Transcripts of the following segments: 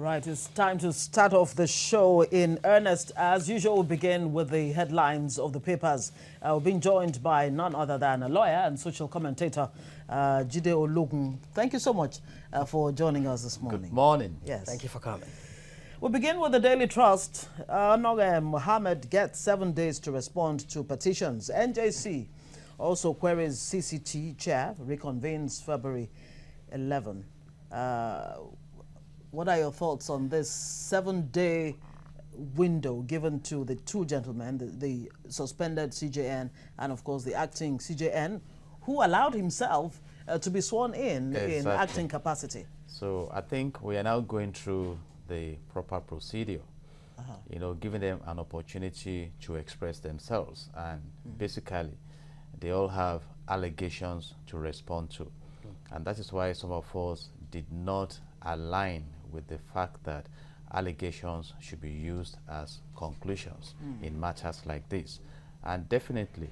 right, it's time to start off the show in earnest. As usual, we'll begin with the headlines of the papers. We're being joined by none other than a lawyer and social commentator, Jide Ologun. Thank you so much for joining us this morning. Good morning. Yes. Thank you for coming. We'll begin with the Daily Trust. Noga Mohammed gets 7 days to respond to petitions. NJC also queries CCT chair, reconvenes February 11. What are your thoughts on this 7-day window given to the two gentlemen, the suspended CJN and, of course, the acting CJN, who allowed himself to be sworn in acting capacity? So I think we are now going through the proper procedure, giving them an opportunity to express themselves. And basically, they all have allegations to respond to. And that is why some of us did not align with the fact that allegations should be used as conclusions in matters like this. And definitely,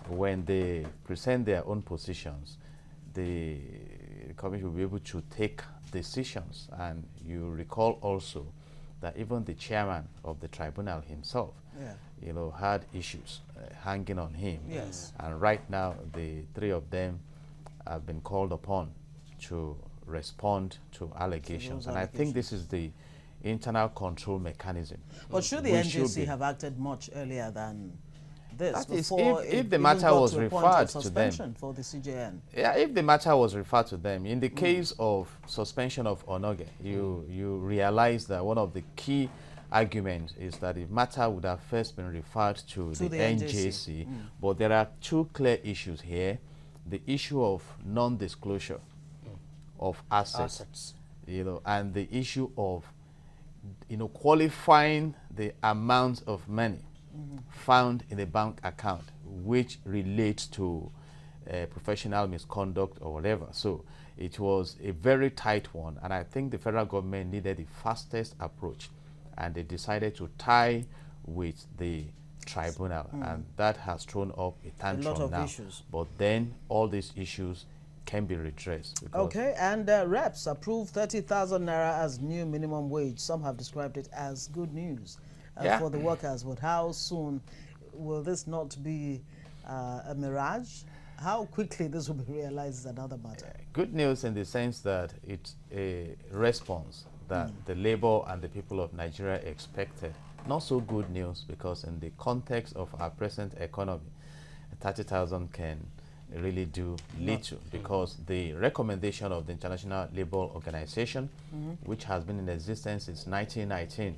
when they present their own positions, the commission will be able to take decisions. And you recall also that even the chairman of the tribunal himself, had issues hanging on him. Yes. And right now, the three of them have been called upon to respond to allegations. And I think this is the internal control mechanism. But should the NJC have acted much earlier than this? That is, before if the matter was referred to them. For the CJN? Yeah, if the matter was referred to them. In the case of suspension of Onoge, you realize that one of the key arguments is that the matter would have first been referred to the NJC. But there are two clear issues here. The issue of non-disclosure of assets, and the issue of, qualifying the amount of money found in a bank account, which relates to professional misconduct or whatever. So it was a very tight one, and I think the federal government needed the fastest approach, and they decided to tie with the tribunal, and that has thrown up a tantrum lot of now. issues. But then all these issues can be redressed. Okay, and reps approve 30,000 naira as new minimum wage. Some have described it as good news for the workers. But how soon will this not be a mirage? How quickly this will be realized is another matter. Good news in the sense that it's a response that the labor and the people of Nigeria expected. Not so good news, because in the context of our present economy, 30,000 can really do little, because the recommendation of the International Labour Organization, which has been in existence since 1919,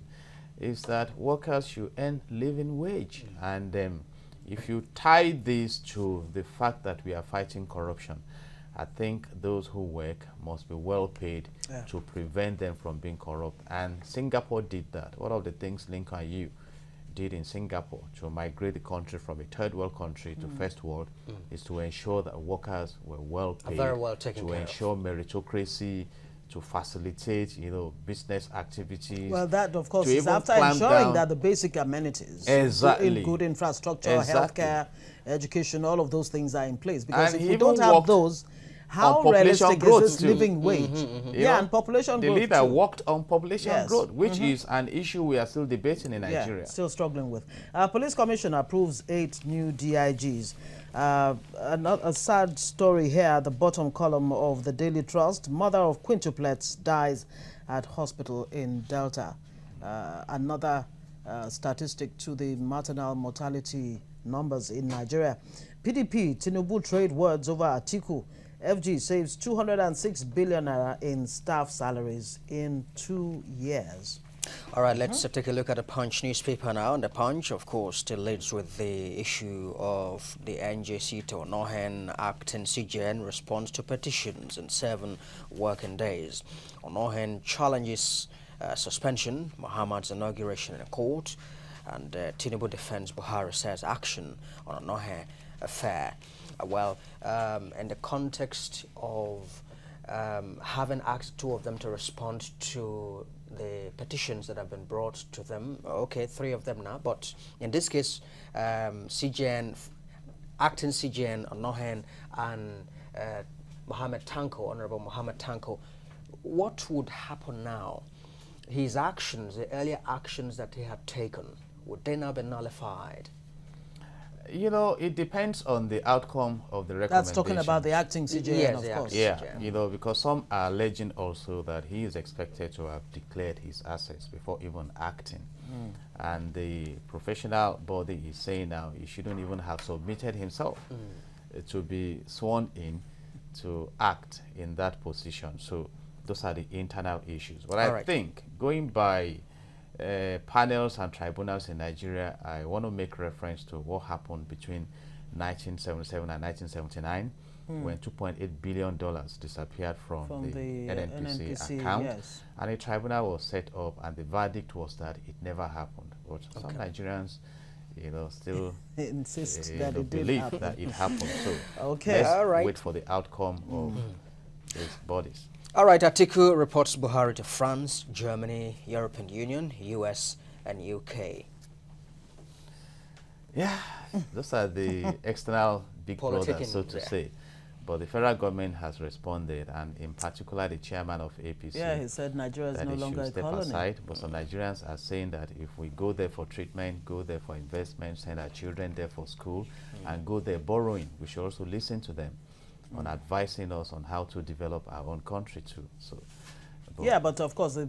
is that workers should earn living wage. And if you tie this to the fact that we are fighting corruption, I think those who work must be well paid to prevent them from being corrupt. And Singapore did that. One of the things Lincoln and you did in Singapore to migrate the country from a third world country to first world is to ensure that workers were well paid, very well taken to care ensure meritocracy, to facilitate, business activities. Well, that, of course, is after ensuring that the basic amenities, good infrastructure, healthcare, education, all of those things are in place. Because if we don't have those, how realistic is this living wage? And population growth. The leader worked on population growth, which is an issue we are still debating in Nigeria. Still struggling with. Police Commissioner approves 8 new DIGs. A sad story here at the bottom column of the Daily Trust. Mother of quintuplets dies at hospital in Delta. Another statistic to the maternal mortality numbers in Nigeria. PDP, Tinubu trade words over Atiku. FG saves 206 billion naira in staff salaries in 2 years. All right, let's take a look at the Punch newspaper now. And the Punch, of course, still leads with the issue of the NJC to Onohen acting CJN response to petitions in 7 working days. Onohen challenges suspension, Muhammad's inauguration in a court, and Tinubu defends Buhari says action on Onohen affair. In the context of having asked 2 of them to respond to the petitions that have been brought to them, okay, 3 of them now, but in this case, CJN, acting CJN, Onohen, and Mohammed Tanko, Honorable Mohammed Tanko, what would happen now his actions, the earlier actions that he had taken, would they now be nullified? You know, it depends on the outcome of the recommendation. That's talking about the acting CJN, Yes, of the course. Yeah, CJN. you know, because some are alleging also that he is expected to have declared his assets before even acting. And the professional body is saying now he shouldn't even have submitted himself to be sworn in to act in that position. So those are the internal issues. But I think going by panels and tribunals in Nigeria, I want to make reference to what happened between 1977 and 1979 when $2.8 billion disappeared from the NNPC account. Yes. And a tribunal was set up, and the verdict was that it never happened. But some Nigerians, you know, still insist that it did believe happen. that it happened. So Okay. let's wait for the outcome of these bodies. All right, Atiku reports Buhari to France, Germany, European Union, US, and UK. Yeah, those are the external big brothers, Politicking, so to say. But the federal government has responded, and in particular the chairman of APC. Yeah, he said Nigeria is that no they longer should a step colony. aside. But some Nigerians are saying that if we go there for treatment, go there for investment, send our children there for school, and go there borrowing, we should also listen to them on advising us on how to develop our own country too. So, yeah, but of course the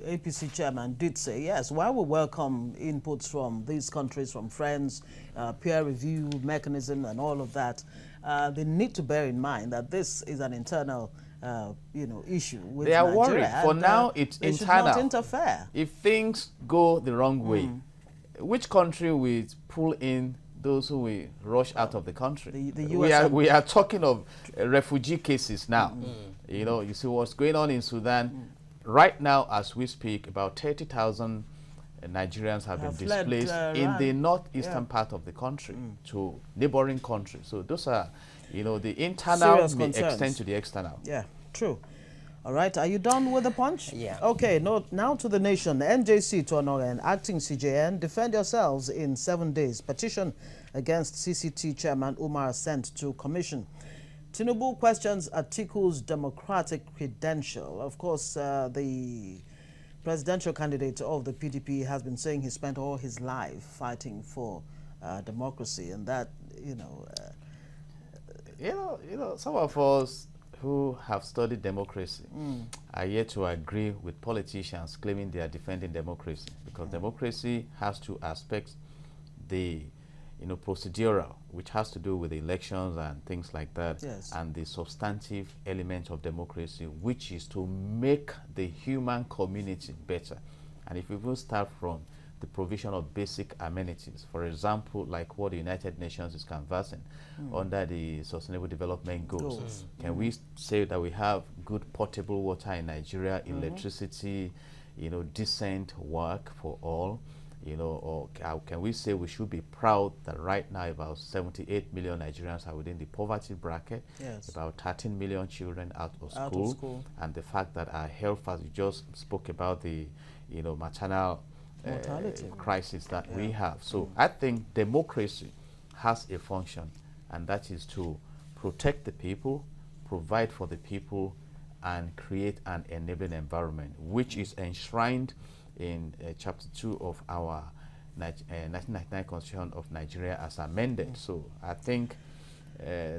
APC chairman did say, yes, while we welcome inputs from these countries, from friends, peer review mechanism and all of that, they need to bear in mind that this is an internal issue with they are Nigeria, worried. For now, it's they internal. should not interfere. If things go the wrong way, which country will pull in those who will rush out of the country? The US we are talking of refugee cases now. You know, you see what's going on in Sudan. Right now, as we speak, about 30,000 Nigerians have been fled, displaced in the northeastern part of the country to neighboring countries. So those are, you know, the internal Serious may concerns. extend to the external. Yeah, true. All right, are you done with the punch? Yeah. Okay, now to the nation. NJC to honor and acting CJN, defend yourselves in 7 days. Petition against CCT chairman Umar sent to commission. Tinubu questions Atiku's democratic credential. Of course, the presidential candidate of the PDP has been saying he spent all his life fighting for democracy, and that, you know, some of us who have studied democracy are yet to agree with politicians claiming they are defending democracy, because democracy has two aspects: the procedural, which has to do with elections and things like that, yes, and the substantive element of democracy, which is to make the human community better. And if we will start from the provision of basic amenities, for example, like what the United Nations is canvassing under the Sustainable Development Goals. Can we say that we have good potable water in Nigeria, electricity, decent work for all? Or can we say we should be proud that right now about 78 million Nigerians are within the poverty bracket, yes, about 13 million children out of school, and the fact that our health, as you just spoke about, the maternal mortality crisis that we have. So I think democracy has a function, and that is to protect the people, provide for the people, and create an enabling environment, which is enshrined in Chapter 2 of our 1999 Constitution of Nigeria as amended. So I think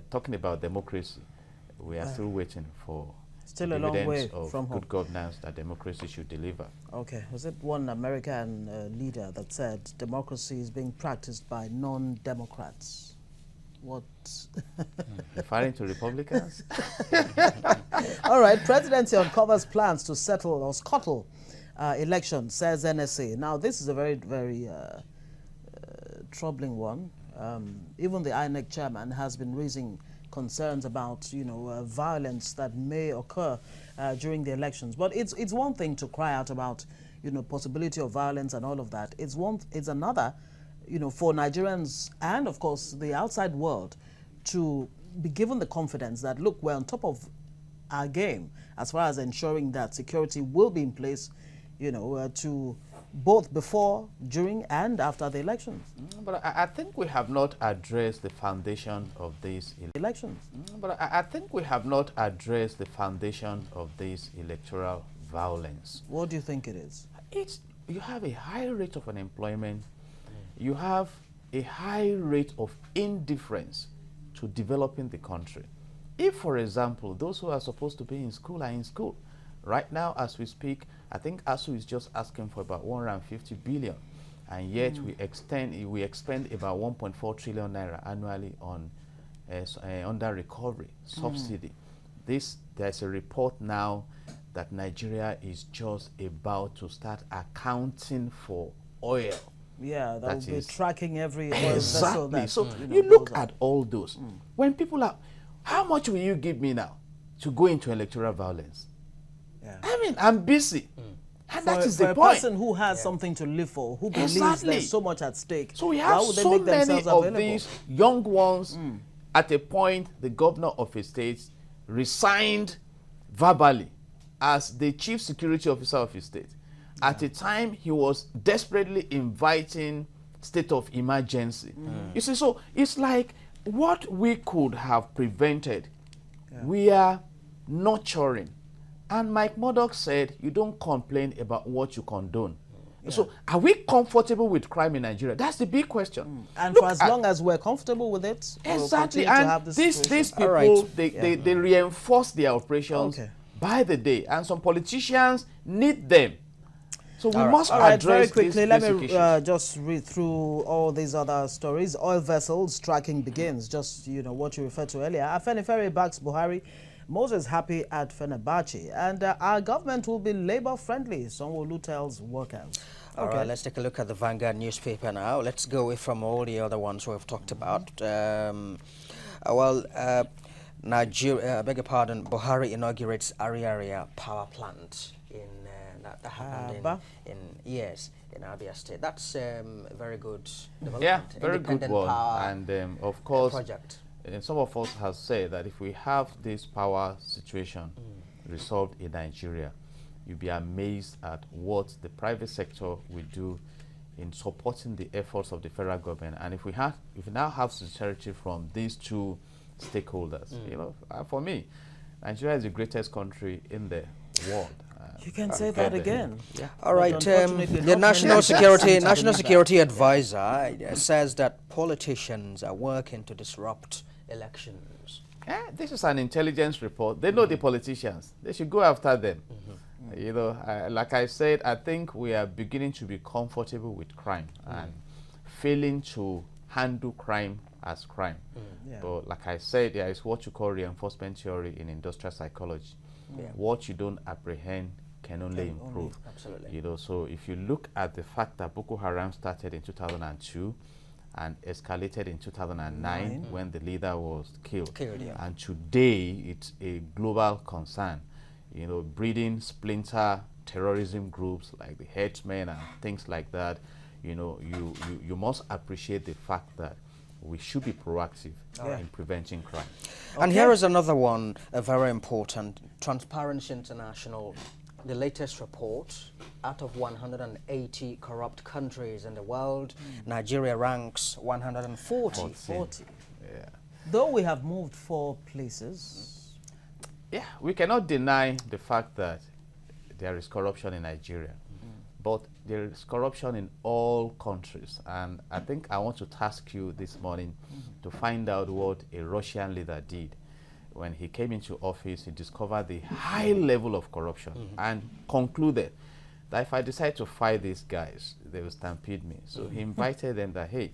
talking about democracy, we are still waiting for still a long way of from good governance that democracy should deliver. Okay, was it one American leader that said democracy is being practiced by non-democrats? What? Referring to Republicans? All right, presidency uncovers plans to settle or scuttle elections, says NSA. Now, this is a very, very troubling one. Even the INEC chairman has been raising concerns about, violence that may occur during the elections. But it's one thing to cry out about, possibility of violence and all of that. It's another, for Nigerians and, of course, the outside world to be given the confidence that, look, we're on top of our game as far as ensuring that security will be in place, to both before, during, and after the elections. But I think we have not addressed the foundation of these elections. But I think we have not addressed the foundation of this electoral violence. What do you think it is? You have a high rate of unemployment. You have a high rate of indifference to developing the country. If, for example, those who are supposed to be in school are in school, right now as we speak, I think ASU is just asking for about 150 billion, and yet we expend about 1.4 trillion naira annually on under recovery subsidy. There's a report now that Nigeria is just about to start accounting for oil. Yeah, that will be tracking every oil exactly. vessel that, So you you look at all those. When people are, how much will you give me now to go into electoral violence? Yeah. I mean, I'm busy. And that is for the a point. person who has something to live for, who believes Exactly. there's so much at stake, So we why have would they so make many themselves of available? these young ones. At a point, the governor of a state resigned verbally as the chief security officer of his state. At a time, he was desperately inviting state of emergency. You see, so it's like what we could have prevented, we are nurturing. And Mike Murdoch said, you don't complain about what you condone. So are we comfortable with crime in Nigeria? That's the big question. And for as long as we're comfortable with it, exactly. we'll continue And to have this these people, right. they reinforce their operations by the day. And some politicians need them. So we must address very quickly, let me just read through all these other stories. Oil vessels tracking begins, just what you referred to earlier. Afenifere backs Buhari. Moses happy at Fenerbahce, and our government will be labor-friendly, Sanwo-Olu tells workers. All right, let's take a look at the Vanguard newspaper now. Let's go away from all the other ones we've talked about. Nigeria, I beg your pardon, Buhari inaugurates Ariaria power plant in that happened in Abia State. That's a very good development. Yeah, very good one. Power and of course, project. And some of us have said that if we have this power situation resolved in Nigeria, you'll be amazed at what the private sector will do in supporting the efforts of the federal government. And if we now have sincerity from these two stakeholders, for me, Nigeria is the greatest country in the world. You can say that again. Yeah. All right. The National Security Advisor says that politicians are working to disrupt elections. This is an intelligence report. They know the politicians. They should go after them. Like I said, I think we are beginning to be comfortable with crime and failing to handle crime as crime. But like I said, there is what you call reinforcement theory in industrial psychology. What you don't apprehend can only improve. Absolutely. So if you look at the fact that Boko Haram started in 2002 and escalated in 2009 when the leader was killed. And today it's a global concern, breeding splinter terrorism groups like the Herdsmen and things like that. You must appreciate the fact that we should be proactive in preventing crime. And here is another one, very important. Transparency International, the latest report, out of 180 corrupt countries in the world, Nigeria ranks 140. 40. Yeah. Though we have moved 4 places. Yeah, we cannot deny the fact that there is corruption in Nigeria. But there is corruption in all countries. And I think I want to task you this morning to find out what a Russian leader did. When he came into office, he discovered the high level of corruption and concluded that if I decide to fight these guys, they will stampede me. So he invited them that, hey,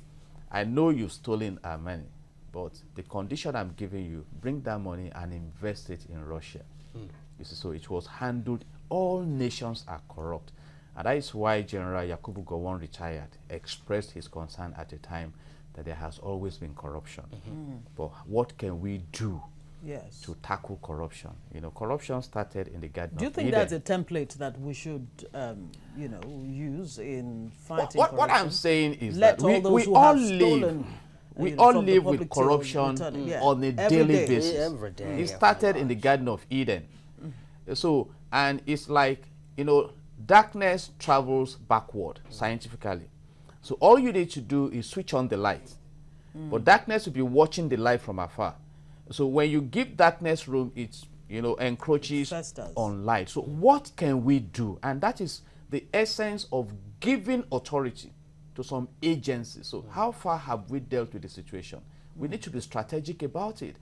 I know you've stolen our money, but the condition I'm giving you, bring that money and invest it in Russia. You see, so it was handled. All nations are corrupt. And that is why General Yakubu Gowon retired, expressed his concern at the time that there has always been corruption. But what can we do to tackle corruption? Corruption started in the Garden of Eden. Do you think that's a template that we should, use in fighting corruption? What I'm saying is that we all live with corruption on a daily basis. Every day. It started in the Garden of Eden. So, and it's like, darkness travels backward scientifically. So all you need to do is switch on the light. But darkness will be watching the light from afar. So when you give darkness room, it encroaches Festers. on light. So what can we do? And that is the essence of giving authority to some agencies. So how far have we dealt with the situation? We need to be strategic about it.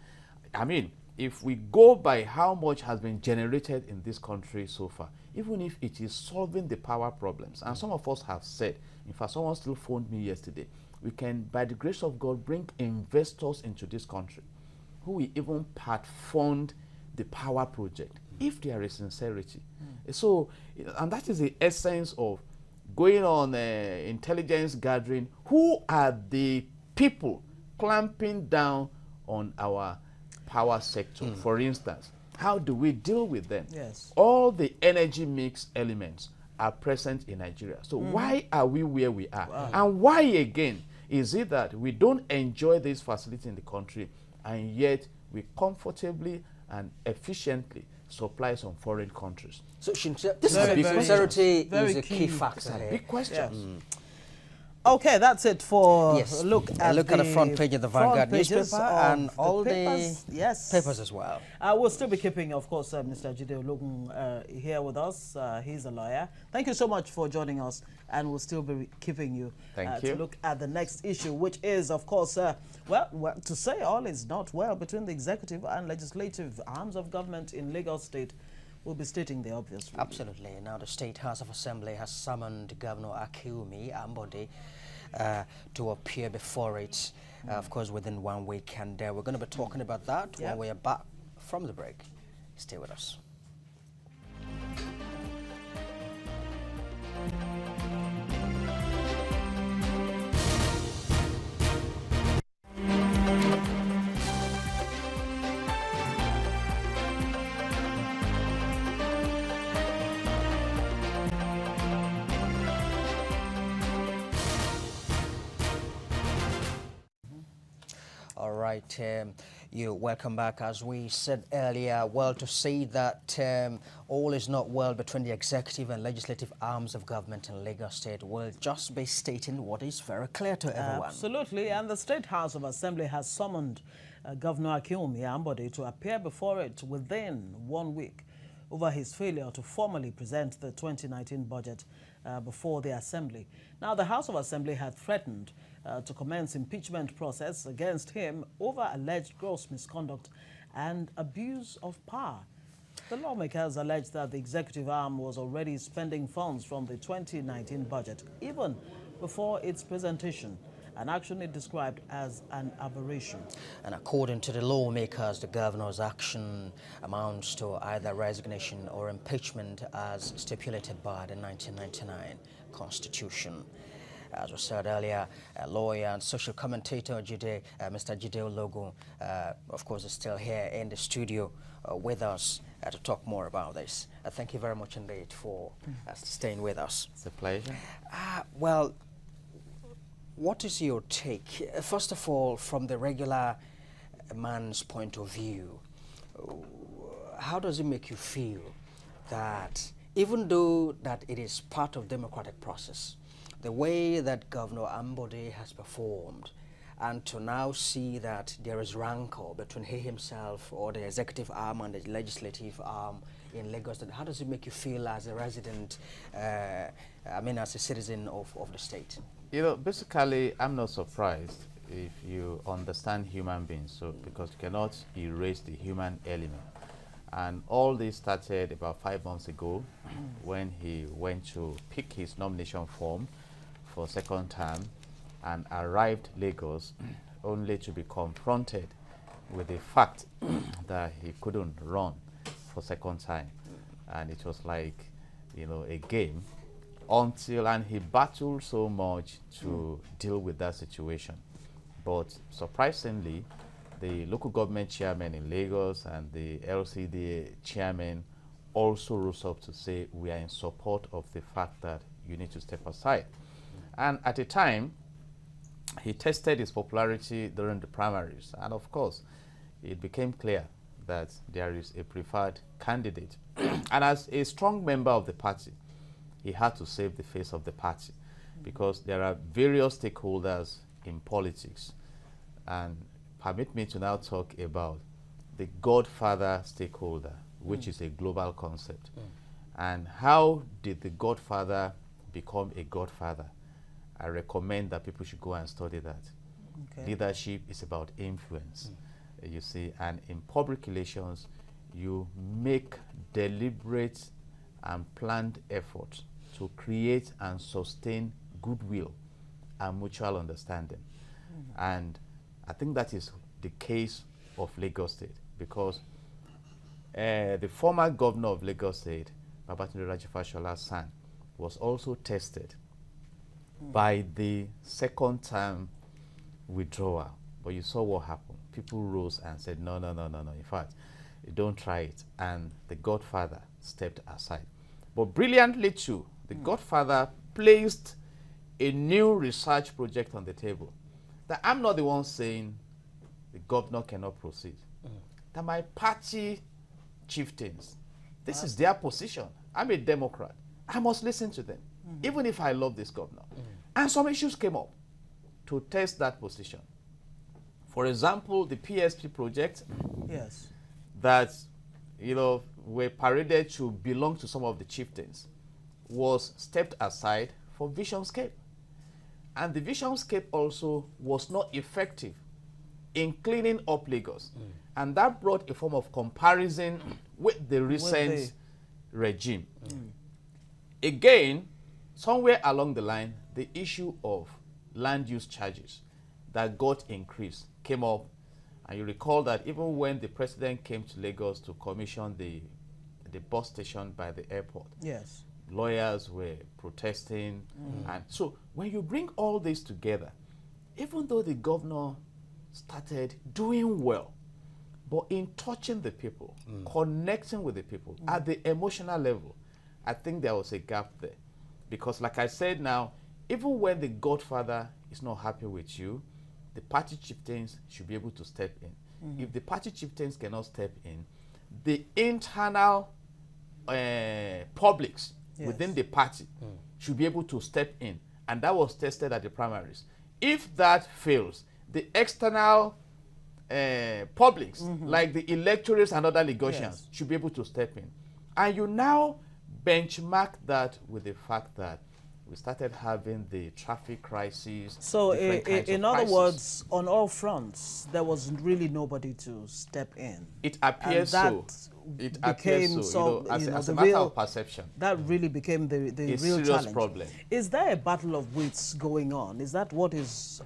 I mean, if we go by how much has been generated in this country so far, even if it is solving the power problems, and some of us have said, in fact, someone still phoned me yesterday, we can, by the grace of God, bring investors into this country who will even part fund the power project if there is sincerity. So, and that is the essence of going on intelligence gathering. Who are the people clamping down on our power sector? For instance, how do we deal with them? Yes. All the energy mix elements are present in Nigeria. So why are we where we are? Wow. And why again is it that we don't enjoy this facility in the country, and yet we comfortably and efficiently supply some foreign countries? So this is a Very, big very sincerity very is a key key. factor here. Big question. Yes. Okay, that's it for Yes. a look at the front page of the Vanguard front pages newspaper of and all papers. the Yes. papers as well. We'll still be keeping, of course, Mr. Jide Ologun here with us. He's a lawyer. Thank you so much for joining us, and we'll still be keeping you, Thank you to look at the next issue, which is, of course, well, to say all is not well between the executive and legislative arms of government in Lagos State. We'll be stating the obvious. Really. Absolutely. Now, the State House of Assembly has summoned Governor Akiumi Ambode to appear before it, of course, within 1 week. And we're going to be talking about that when we are back from the break. Stay with us. All right, you welcome back. As we said earlier, well, to say that all is not well between the executive and legislative arms of government in Lagos State will just be stating what is very clear to everyone. Absolutely, and the State House of Assembly has summoned Governor Akiumi Ambode to appear before it within 1 week over his failure to formally present the 2019 budget before the Assembly. Now, the House of Assembly had threatened to commence impeachment process against him over alleged gross misconduct and abuse of power. The lawmakers alleged that the executive arm was already spending funds from the 2019 budget even before its presentation, an action it described as an aberration. And according to the lawmakers, the governor's action amounts to either resignation or impeachment as stipulated by the 1999 Constitution. As we said earlier, a lawyer and social commentator Mr. Jide Ologun, of course, is still here in the studio with us to talk more about this. Thank you very much indeed for staying with us. It's a pleasure. Well, what is your take? First of all, from the regular man's point of view, how does it make you feel that even though that it is part of democratic process, the way that Governor Ambode has performed, and to now see that there is rancor between he himself or the executive arm and the legislative arm in Lagos, how does it make you feel as a resident, as a citizen of the state? You know, basically, I'm not surprised if you understand human beings, so because you cannot erase the human element. And all this started about 5 months ago when he went to pick his nomination form for second term and arrived Lagos only to be confronted with the fact that he couldn't run for second time. And it was like, a game and he battled so much to deal with that situation. But surprisingly, the local government chairman in Lagos and the LCDA chairman also rose up to say we are in support of the fact that you need to step aside. And at the time, he tested his popularity during the primaries. And of course, it became clear that there is a preferred candidate. And as a strong member of the party, he had to save the face of the party because there are various stakeholders in politics. And permit me to now talk about the godfather stakeholder, which is a global concept. And how did the Godfather become a Godfather? I recommend that people should go and study that. Okay. Leadership is about influence, you see, and in public relations, you make deliberate and planned effort to create and sustain goodwill and mutual understanding. And I think that is the case of Lagos State, because the former governor of Lagos State, Babatunde Rajafashola's son, was also tested by the second term withdrawal. But you saw what happened. People rose and said, no, no, no, no, no. In fact, don't try it. And the Godfather stepped aside. But brilliantly too, the Godfather placed a new research project on the table. That I'm not the one saying the governor cannot proceed. That my party chieftains, this is their position. I'm a Democrat. I must listen to them, even if I love this governor. And some issues came up to test that position. For example, the PSP project, Yes. that, you know, were paraded to belong to some of the chieftains, was stepped aside for Visionscape. And the Visionscape also was not effective in cleaning up Lagos. And that brought a form of comparison with the recent regime. Again, somewhere along the line, the issue of land use charges that got increased came up. And you recall that even when the president came to Lagos to commission the bus station by the airport, Yes. lawyers were protesting. And so when you bring all this together, even though the governor started doing well, but in touching the people, connecting with the people at the emotional level, I think there was a gap there. Because like I said now, even when the Godfather is not happy with you, the party chieftains should be able to step in. If the party chieftains cannot step in, the internal publics within the party should be able to step in. And that was tested at the primaries. If that fails, the external publics, like the electorates and other Lagosians, should be able to step in. And you now benchmark that with the fact that we started having the traffic crisis. So in other crisis. words, on all fronts, there was really nobody to step in. It appears and that so. It became appears so. As a matter of perception. That really became the A real serious challenge. problem. Is there a battle of wits going on? Is that what is,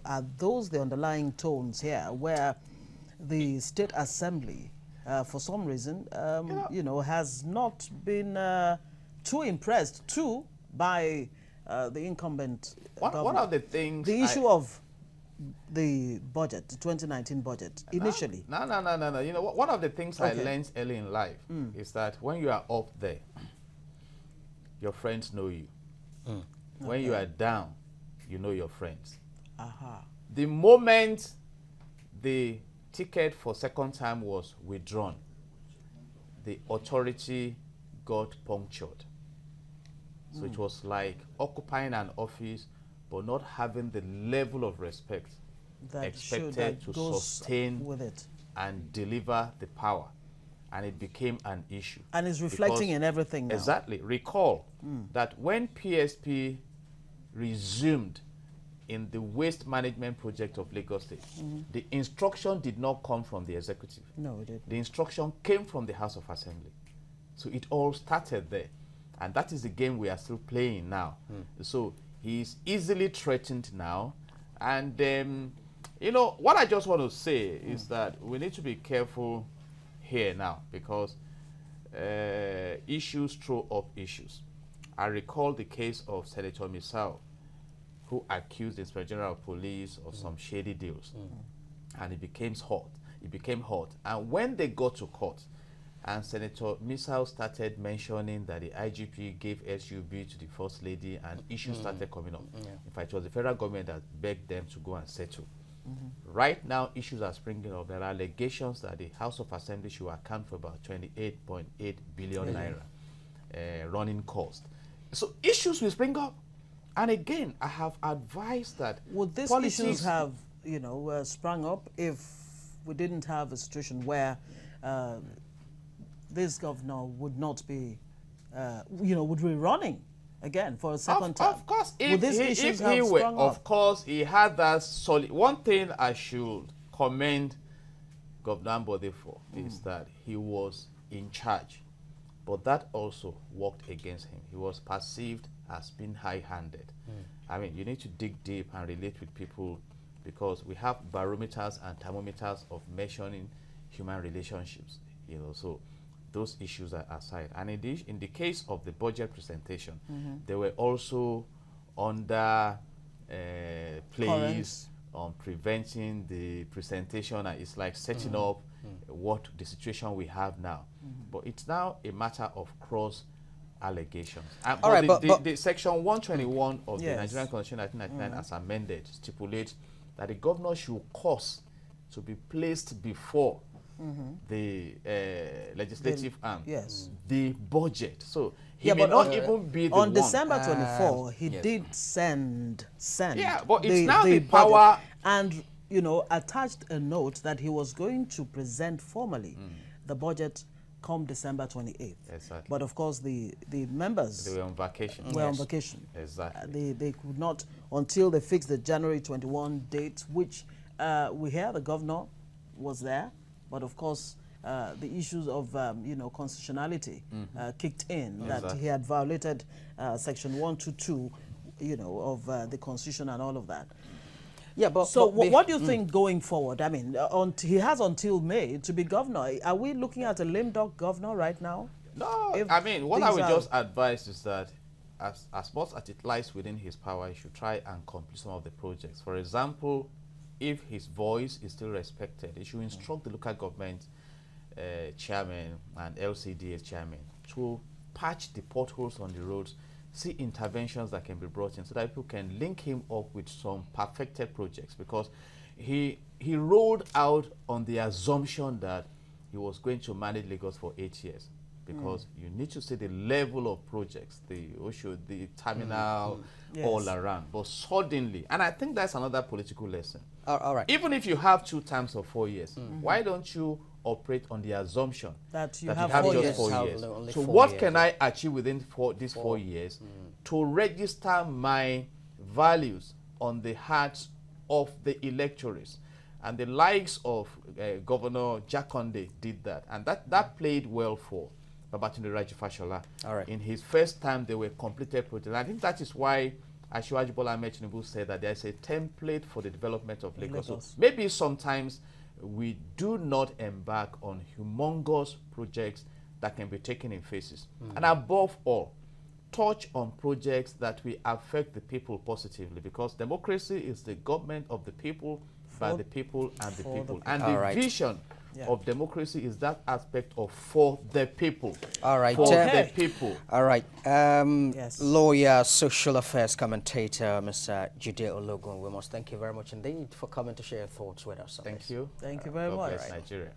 are those the underlying tones here, where the State Assembly, for some reason, has not been too impressed, too, by the incumbent government? One of the things... The issue of the budget, the 2019 budget, initially. No. You know, one of the things I learned early in life is that when you are up there, your friends know you. When you are down, you know your friends. The moment the ticket for second time was withdrawn, the authority got punctured. So it was like occupying an office but not having the level of respect That expected to sustain with it, and deliver the power. And it became an issue. and it's reflecting in everything now. Exactly. Recall that when PSP resumed in the waste management project of Lagos State, the instruction did not come from the executive. No, it didn't. The instruction came from the House of Assembly. So it all started there. And that is the game we are still playing now. So he's easily threatened now. And, you know, what I just want to say is that we need to be careful here now, because issues throw up issues. I recall the case of Senator Misao, who accused the Inspector General of Police of some shady deals. And it became hot. It became hot. And when they got to court, and Senator Misao started mentioning that the IGP gave SUB to the First Lady, and issues started coming up. In fact, it was the federal government that begged them to go and settle. Right now, issues are springing up. There are allegations that the House of Assembly should account for about 28.8 billion naira running cost. So issues will spring up. And again, I have advised that would these issues have, sprung up if we didn't have a situation where this governor would not be, would be running again for a second time. Of course, Would these issues have sprung of up? course, he had that solid. One thing I should commend Governor Ambode for is that he was in charge, but that also worked against him. He was perceived as being high-handed. I mean, you need to dig deep and relate with people, because we have barometers and thermometers of measuring human relationships. So those issues are aside. And in the case of the budget presentation, they were also under plays on preventing the presentation, and it's like setting up what the situation we have now. But it's now a matter of cross allegations. All right, but the section 121 of the Yes. Nigerian Constitution 1999 as amended stipulates that the governor should cause to be placed before the legislative arm, yes. the budget. So he Yeah, may but not on- even be the On one. December 24, he yes. did send. Yeah, but it's now the budget power- and attached a note that he was going to present formally the budget come December 28th. Exactly. But of course, the members They were on vacation. were on Yes. vacation. Exactly. They could not until they fixed the January 21 date, which we hear the governor was there, but of course the issues of constitutionality kicked in, that Exactly. he had violated section 122 of the constitution and all of that. Yeah, but So but what do you think going forward? I mean, he has until May to be governor. Are we looking at a lame duck governor right now? No, If I mean, what I these would are- just advise is that as much as it lies within his power, he should try and complete some of the projects. For example, if his voice is still respected, he should instruct the local government chairman and LCDA chairman to patch the potholes on the roads, see interventions that can be brought in so that people can link him up with some perfected projects, because he rolled out on the assumption that he was going to manage Lagos for 8 years, because you need to see the level of projects, the terminal, Yes. all around. But suddenly, and I think that's another political lesson. all right. Even if you have 2 terms of 4 years, why don't you operate on the assumption That you that have you have 4 just years. 4 Have years? only So 4 what years. can I achieve within these 4 years to register my values on the hearts of the electorates? And the likes of Governor Jakonde did that, and that played well for Babatunde Raji Fashola. All right. In his first time, they were completed projects. I think that is why Asiwaju Bola Ahmed Tinubu said that there is a template for the development of Lagos. So Lagos. maybe sometimes we do not embark on humongous projects that can be taken in phases. And above all, touch on projects that will affect the people positively, because democracy is the government of the people, by the people, and the for the people. people. And All the right. vision Yeah. of democracy is that aspect of for the people. All right. For Okay. the people. All right. Yes. Lawyer, social affairs commentator, Mr. Jide Ologun, we must thank you very much indeed for coming to share your thoughts with us. on Thank this. you. Thank you very God much. bless Nigeria.